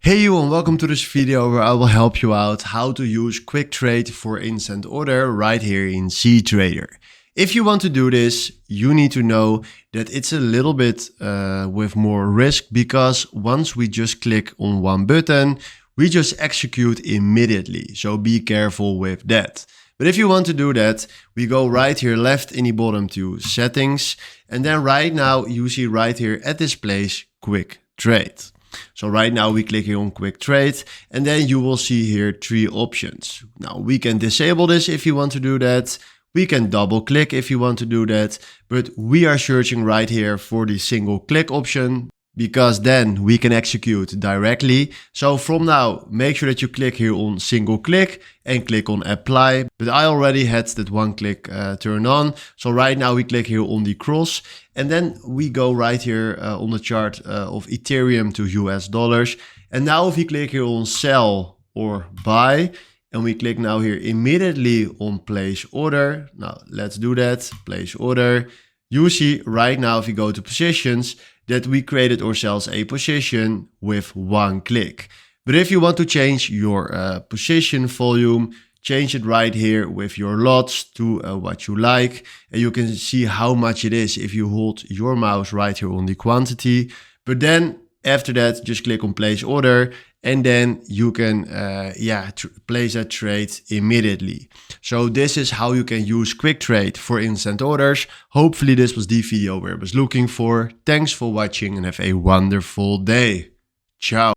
Hey you and welcome to this video where I will help you out how to use quick trade for instant order right here in cTrader. If you want to do this, you need to know that it's a little bit with more risk, because once we just click on one button, we just execute immediately. So be careful with that. But if you want to do that, we go right here left in the bottom to settings. And then right now you see right here at this place, quick trade. So right now we click here on quick trade, and then you will see here three options. Now we can disable this if you want to do that. We can double click if you want to do that, but we are searching right here for the single click option, because then we can execute directly. So from now, make sure that you click here on single click and click on apply. But I already had that one click turned on. So right now we click here on the cross, and then we go right here on the chart of Ethereum to US dollars. And now if you click here on sell or buy, and we click now here immediately on place order. Now let's do that, place order. You see right now, if you go to positions, that we created ourselves a position with one click. But if you want to change your position volume, change it right here with your lots to what you like. And you can see how much it is if you hold your mouse right here on the quantity. But then after that, just click on place order, and then you can place a trade immediately. So this is how you can use quick trade for instant orders. Hopefully this was the video where I was looking for. Thanks for watching and have a wonderful day. Ciao.